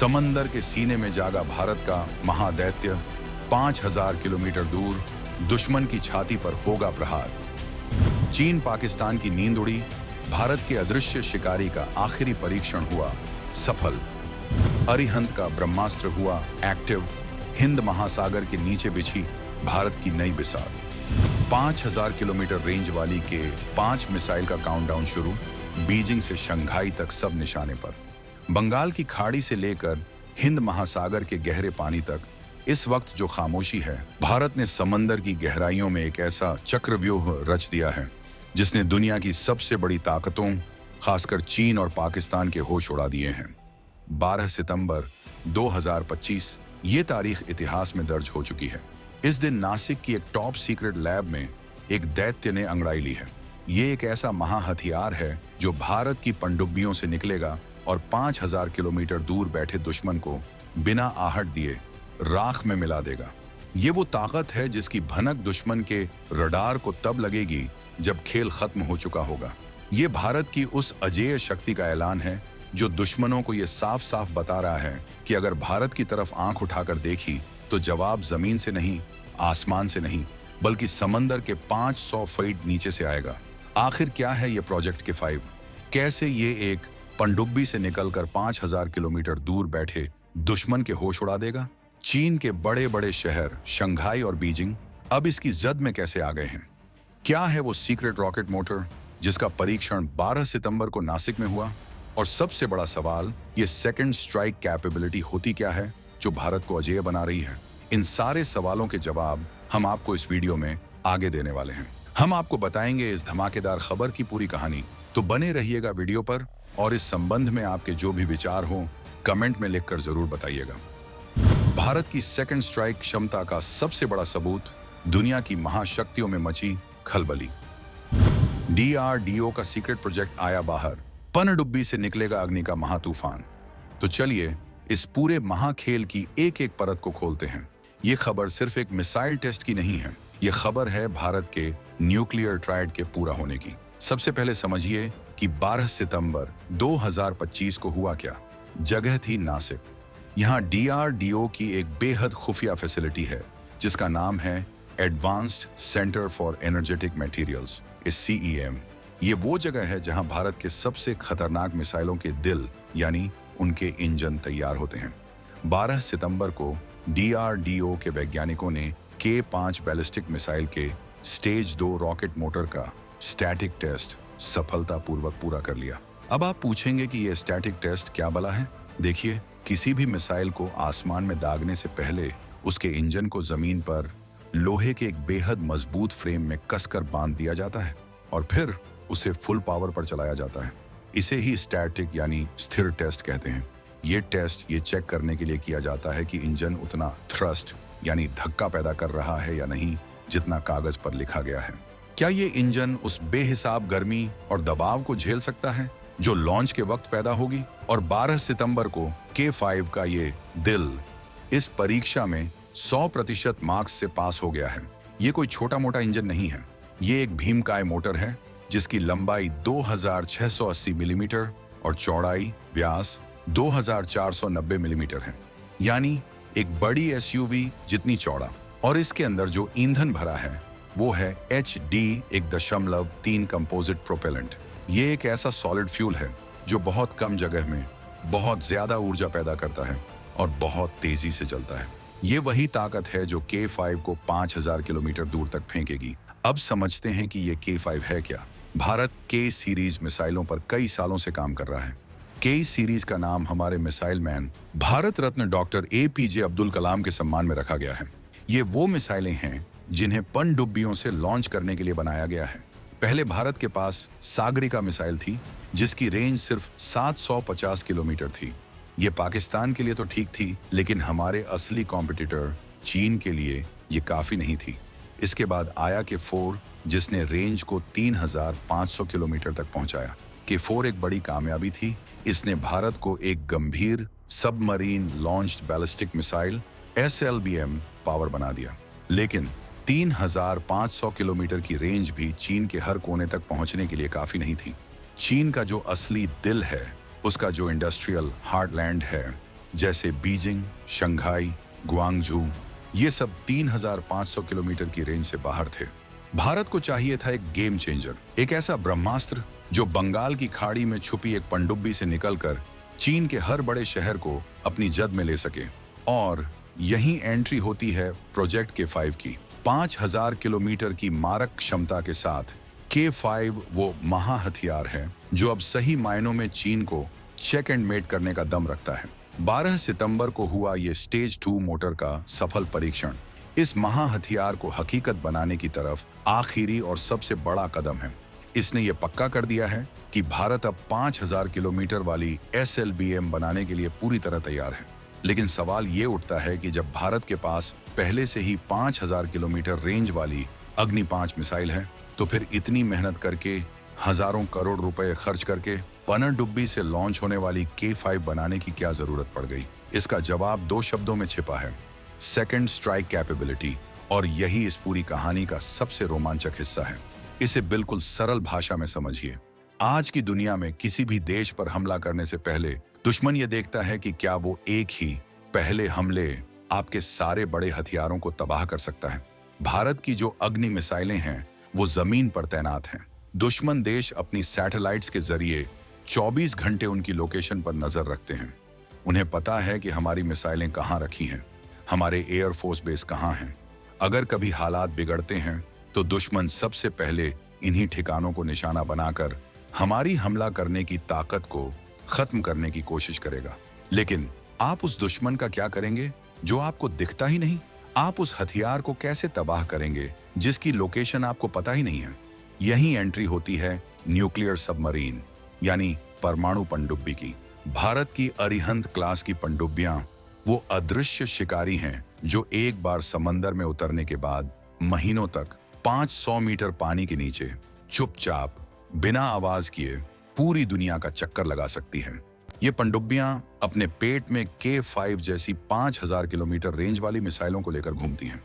समंदर के सीने में जागा भारत का महादैत्य, 5000 किलोमीटर दूर दुश्मन की छाती पर होगा प्रहार। चीन पाकिस्तान की नींद उड़ी, भारत के अदृश्य शिकारी का आखिरी परीक्षण हुआ सफल। अरिहंत का ब्रह्मास्त्र हुआ एक्टिव, हिंद महासागर के नीचे बिछी भारत की नई बिसात। 5000 किलोमीटर रेंज वाली के 5 मिसाइल का काउंटडाउन शुरू, बीजिंग से शंघाई तक सब निशाने पर। बंगाल की खाड़ी से लेकर हिंद महासागर के गहरे पानी तक इस वक्त जो खामोशी है, भारत ने समंदर की गहराइयों में एक ऐसा चक्रव्यूह रच दिया है जिसने दुनिया की सबसे बड़ी ताकतों, खासकर चीन और पाकिस्तान के होश उड़ा दिए हैं। 12 सितंबर 2025 ये तारीख इतिहास में दर्ज हो चुकी है। इस दिन नासिक की एक टॉप सीक्रेट लैब में एक दैत्य ने अंगड़ाई ली है। ये एक ऐसा महा हथियार है जो भारत की पनडुब्बियों से निकलेगा और 5000 किलोमीटर दूर बैठे दुश्मन को बिना आहट दिए राख में मिला देगा। ये वो ताकत है जिसकी भनक दुश्मन के रडार को तब लगेगी जब खेल खत्म हो चुका होगा। ये भारत की उस अजेय शक्ति का ऐलान है जो दुश्मनों को ये साफ साफ बता रहा है कि अगर भारत की तरफ आंख उठाकर देखी तो जवाब जमीन से नहीं, आसमान से नहीं, बल्कि समंदर के 500 फीट नीचे से आएगा। आखिर क्या है ये प्रोजेक्ट K5? कैसे ये एक पनडुब्बी से निकलकर 5000 किलोमीटर दूर बैठे दुश्मन के होश उड़ा देगा? चीन के बड़े बड़े शहर शंघाई और बीजिंग अब इसकी जद में कैसे आ गए हैं? क्या है वो सीक्रेट रॉकेट मोटर जिसका परीक्षण 12 सितंबर को नासिक में हुआ? और सबसे बड़ा सवाल, ये सेकंड स्ट्राइक कैपेबिलिटी होती क्या है जो भारत को अजेय बना रही है? इन सारे सवालों के जवाब हम आपको इस वीडियो में आगे देने वाले हैं। हम आपको बताएंगे इस धमाकेदार खबर की पूरी कहानी, तो बने रहिएगा वीडियो पर और इस संबंध में आपके जो भी विचार हो कमेंट में लिखकर जरूर बताइएगा। भारत की सेकंड स्ट्राइक क्षमता का सबसे बड़ा सबूत दुनिया की महाशक्तियों में मची खलबली। DRDO का सीक्रेट प्रोजेक्ट आया बाहर, पनडुब्बी से निकलेगा अग्नि का महातूफान। तो चलिए इस पूरे महाखेल की एक एक परत को खोलते हैं। ये खबर सिर्फ एक मिसाइल टेस्ट की नहीं है, ये खबर है भारत के न्यूक्लियर ट्रायड के पूरा होने की। सबसे पहले समझिए कि 12 सितंबर 2025 को हुआ क्या। जगह थी नासिक। यहाँ DRDO की एक बेहद खुफिया फैसिलिटी है जिसका नाम है advanced centre for energetic materials, CEM। ये वो जगह है जहां भारत के सबसे खतरनाक मिसाइलों के दिल यानी उनके इंजन तैयार होते हैं। 12 सितंबर को DRDO के वैज्ञानिकों ने K5 बैलिस्टिक मिसाइल के स्टेज 2 रॉकेट मोटर का स्टैटिक टेस्ट सफलतापूर्वक पूरा कर लिया। अब आप पूछेंगे कि ये स्टैटिक टेस्ट क्या भला है? देखिए, किसी भी मिसाइल को आसमान में दागने से पहले उसके इंजन को जमीन पर लोहे के एक बेहद मजबूत फ्रेम में कसकर बांध दिया जाता है और फिर उसे फुल पावर पर चलाया जाता है। इसे ही स्टैटिक यानी स्थिर टेस्ट कहते हैं। ये टेस्ट ये चेक करने के लिए किया जाता है कि इंजन उतना थ्रस्ट यानी धक्का पैदा कर रहा है या नहीं जितना कागज पर लिखा गया है। क्या ये इंजन उस बेहिसाब गर्मी और दबाव को झेल सकता है जो लॉन्च के वक्त पैदा होगी? और 12 सितंबर को K5 का ये दिल इस परीक्षा में 100% मार्क्स से पास हो गया है। ये कोई छोटा मोटा इंजन नहीं है, ये एक भीमकाय मोटर है जिसकी लंबाई 2680 मिलीमीटर और चौड़ाई व्यास 2490 मिलीमीटर है, यानी एक बड़ी SUV जितनी चौड़ा। और इसके अंदर जो ईंधन भरा है वो है HD1.3 कंपोजिट प्रोपेलेंट। ये एक ऐसा सॉलिड फ्यूल है जो बहुत कम जगह में बहुत ज्यादा ऊर्जा पैदा करता है और बहुत तेजी से जलता है। ये वही ताकत है जो K5 को 5000 किलोमीटर दूर तक फेंकेगी। अब समझते हैं कि ये K5 है क्या। भारत K सीरीज मिसाइलों पर कई सालों से काम कर रहा है। K सीरीज का नाम हमारे missile man Bharat Ratna doctor APJ Abdul Kalam के सम्मान में रखा गया है। ये वो मिसाइलें हैं जिन्हें पनडुब्बियों से लॉन्च करने के लिए बनाया गया है। पहले भारत के पास सागरिका मिसाइल थी जिसकी रेंज सिर्फ 750 किलोमीटर थी। ये पाकिस्तान के लिए तो ठीक थी, लेकिन हमारे असली कॉम्पिटिटर चीन के लिए ये काफी नहीं थी। इसके बाद आया K4 जिसने रेंज को 3500 किलोमीटर तक पहुंचाया। K4 एक बड़ी कामयाबी थी। इसने भारत को एक गंभीर submarine launched ballistic missile SLBM power बना दिया। लेकिन 3500 किलोमीटर की रेंज भी चीन के हर कोने तक पहुंचने के लिए काफी नहीं थी। चीन का जो असली दिल है, उसका जो इंडस्ट्रियल हार्टलैंड है, जैसे बीजिंग, शंघाई, ग्वांगझू, ये सब 3,500 किलोमीटर की रेंज से बाहर थे। भारत को चाहिए था एक गेम चेंजर, एक ऐसा ब्रह्मास्त्र जो बंगाल की खाड़ी में छुपी एक पनडुब्बी से निकलकर चीन के हर बड़े शहर को अपनी जद में ले सके। और यही एंट्री होती है प्रोजेक्ट K5 की। 5,000 किलोमीटर की मारक क्षमता के साथ K5 वो महा हथियार है जो अब सही मायनों में चीन को चेक एंड मेट करने का दम रखता है। 12 सितंबर को हुआ ये स्टेज 2 मोटर का सफल परीक्षण इस महा हथियार को हकीकत बनाने की तरफ आखिरी और सबसे बड़ा कदम है। इसने ये पक्का कर दिया है कि भारत अब 5,000 किलोमीटर वाली SLBM बनाने के लिए पूरी तरह तैयार है। लेकिन सवाल ये उठता है कि जब भारत के पास पहले से ही 5,000 किलोमीटर रेंज वाली अग्नि 5 मिसाइल है, तो फिर इतनी मेहनत करके हजारों करोड़ रुपए खर्च करके पनडुब्बी से लॉन्च होने वाली K5 बनाने की क्या जरूरत पड़ गई? इसका जवाब 2 शब्दों में छिपा है, सेकंड स्ट्राइक कैपेबिलिटी। और यही इस पूरी कहानी का सबसे रोमांचक हिस्सा है। इसे बिल्कुल सरल भाषा में समझिए। आज की दुनिया में किसी भी देश पर हमला करने से पहले दुश्मन ये देखता है कि क्या वो एक ही पहले हमले आपके सारे बड़े हथियारों को तबाह कर सकता है। भारत की जो अग्नि मिसाइलें हैं वो जमीन पर तैनात हैं। दुश्मन देश अपनी सैटेलाइट्स के जरिए 24 घंटे उनकी लोकेशन पर नजर रखते हैं। उन्हें पता है कि हमारी मिसाइलें कहाँ रखी हैं, हमारे एयरफोर्स बेस कहाँ हैं। अगर कभी हालात बिगड़ते हैं तो दुश्मन सबसे पहले इन्हीं ठिकानों को निशाना बनाकर हमारी हमला करने की ताकत को खत्म करने की कोशिश करेगा। लेकिन आप उस दुश्मन का क्या करेंगे जो आपको दिखता ही नहीं? आप उस हथियार को कैसे तबाह करेंगे जिसकी लोकेशन आपको पता ही नहीं है? यही एंट्री होती है न्यूक्लियर सबमरीन यानी परमाणु पनडुब्बी की। भारत की अरिहंत क्लास की पनडुब्बियां वो अदृश्य शिकारी हैं जो एक बार समंदर में उतरने के बाद महीनों तक 500 मीटर पानी के नीचे चुपचाप बिना आवाज किए पूरी दुनिया का चक्कर लगा सकती हैं। ये पनडुब्बियां अपने पेट में K5 जैसी 5,000 किलोमीटर रेंज वाली मिसाइलों को लेकर घूमती हैं।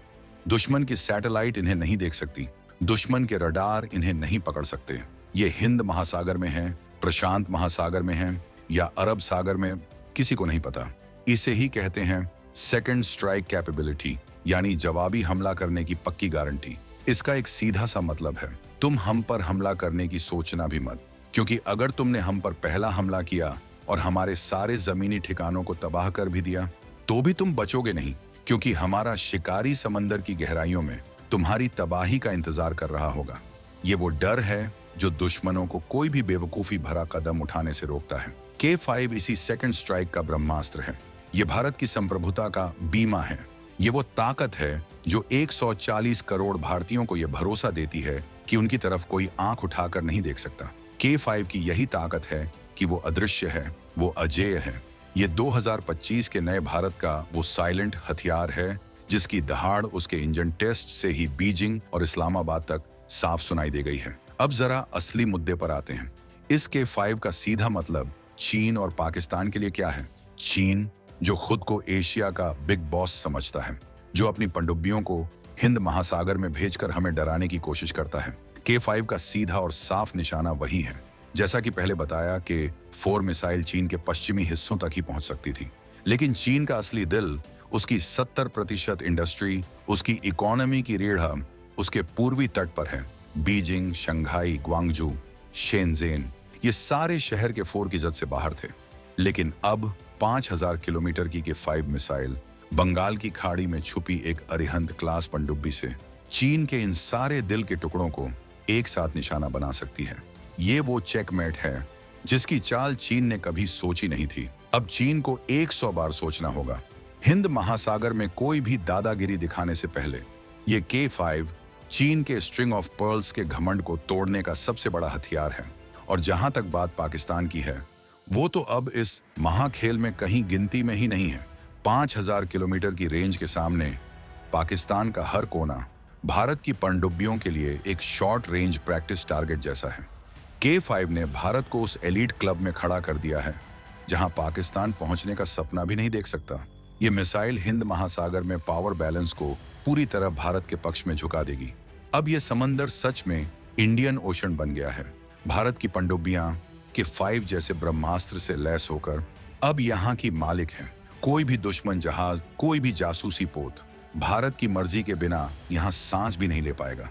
दुश्मन की सैटेलाइट इन्हें नहीं देख सकती, दुश्मन के रडार इन्हें नहीं पकड़ सकते। ये हिंद महासागर में है, प्रशांत महासागर में है या अरब सागर में, किसी को नहीं पता। इसे ही कहते हैं सेकंड स्ट्राइक कैपेबिलिटी यानी जवाबी हमला करने की पक्की गारंटी। इसका एक सीधा सा मतलब है, तुम हम पर हमला करने की सोचना भी मत, क्योंकि अगर तुमने हम पर पहला हमला किया और हमारे सारे जमीनी ठिकानों को तबाह कर भी दिया तो भी तुम बचोगे नहीं, क्योंकि हमारा शिकारी समंदर की गहराइयों में तुम्हारी तबाही का इंतजार कर रहा होगा। ये वो डर है जो दुश्मनों को कोई भी बेवकूफी भरा कदम उठाने से रोकता है। K5 इसी सेकंड स्ट्राइक का ब्रह्मास्त्र है। ये भारत की संप्रभुता का बीमा है। ये वो ताकत है जो 140 करोड़ भारतीयों को यह भरोसा देती है कि उनकी तरफ कोई आंख उठाकर नहीं देख सकता। K5 की यही ताकत है कि वो अदृश्य है, वो अजेय है। ये 2025 के नए भारत का वो साइलेंट हथियार है जिसकी दहाड़ उसके इंजन टेस्ट से ही बीजिंग और इस्लामाबाद तक साफ सुनाई दे गई है। अब जरा असली मुद्दे पर आते हैं। इस K5 का सीधा मतलब चीन और पाकिस्तान के लिए क्या है? चीन जो खुद को एशिया का बिग बॉस समझता है, जो अपनी पनडुब्बियों को हिंद महासागर में भेजकर हमें डराने की कोशिश करता है। K5 का सीधा और साफ निशाना वही है। जैसा कि पहले बताया कि 4 मिसाइल चीन के पश्चिमी हिस्सों तक ही पहुंच सकती थी, लेकिन चीन का असली दिल, उसकी 70% इंडस्ट्री, उसकी इकोनॉमी की रीढ़ उसके पूर्वी तट पर है। बीजिंग, शंघाई, ग्वांगझू, शेनजेन, ये सारे शहर के 4 की जद से बाहर थे। लेकिन अब 5,000 किलोमीटर की K5 मिसाइल बंगाल की खाड़ी में छुपी एक अरिहंत क्लास पनडुब्बी से चीन के इन सारे दिल के टुकड़ों को एक साथ निशाना बना सकती है। ये वो चेकमेट है जिसकी चाल चीन ने कभी सोची नहीं थी। अब चीन को 100 बार सोचना होगा। हिंद महासागर में कोई भी दादागिरी दिखाने से पहले ये K5 चीन के स्ट्रिंग ऑफ पर्ल्स के घमंड को तोड़ने का सबसे बड़ा हथियार है। और जहां तक बात पाकिस्तान की है, वो तो अब इस महाखेल में कहीं गिनती में ही नहीं है। 5,000 किलोमीटर की रेंज के सामने पाकिस्तान का हर कोना भारत की पनडुब्बियों के लिए एक शॉर्ट रेंज प्रैक्टिस टारगेट जैसा है। K5 ने भारत को उस एलीट क्लब में खड़ा कर दिया है जहां पाकिस्तान पहुंचने का सपना भी नहीं देख सकता। ये मिसाइल हिंद महासागर में पावर बैलेंस को पूरी तरह भारत के पक्ष में झुका देगी। अब ये समंदर सच में इंडियन ओशन बन गया है। भारत की पनडुब्बियां K5 जैसे ब्रह्मास्त्र से लैस होकर अब यहाँ की मालिक हैं। कोई भी दुश्मन जहाज, कोई भी जासूसी पोत भारत की मर्जी के बिना यहां सांस भी नहीं ले पाएगा।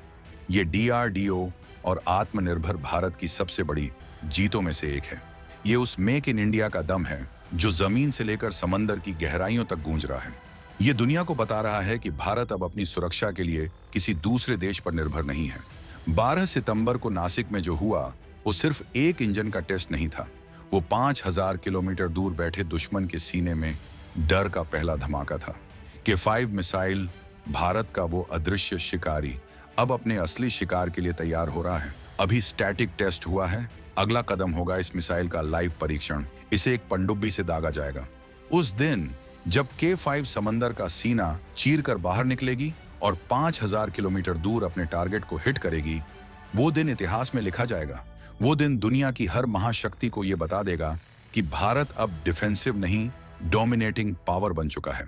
ये डीआरडीओ और आत्मनिर्भर भारत की सबसे बड़ी जीतों में से एक है। ये उस मेक इन इंडिया का दम है जो जमीन से लेकर समंदर की गहराइयों तक गूंज रहा है। ये दुनिया को बता रहा है कि भारत अब अपनी सुरक्षा के लिए किसी दूसरे देश पर निर्भर नहीं है। 12 सितंबर को नासिक में जो हुआ वो सिर्फ एक इंजन का टेस्ट नहीं था, वो 5000 किलोमीटर दूर बैठे दुश्मन के सीने में डर का पहला धमाका था। K5 मिसाइल, भारत का वो अदृश्य शिकारी, अब अपने असली शिकार के लिए तैयार हो रहा है। अभी स्टैटिक टेस्ट हुआ है, अगला कदम होगा इस मिसाइल का लाइव परीक्षण। इसे एक पनडुब्बी से दागा जाएगा। उस दिन जब K5 समंदर का सीना चीर कर बाहर निकलेगी और 5000 किलोमीटर दूर अपने टारगेट को हिट करेगी, वो दिन इतिहास में लिखा जाएगा। वो दिन दुनिया की हर महाशक्ति को ये बता देगा कि भारत अब डिफेंसिव नहीं, डोमिनेटिंग पावर बन चुका है।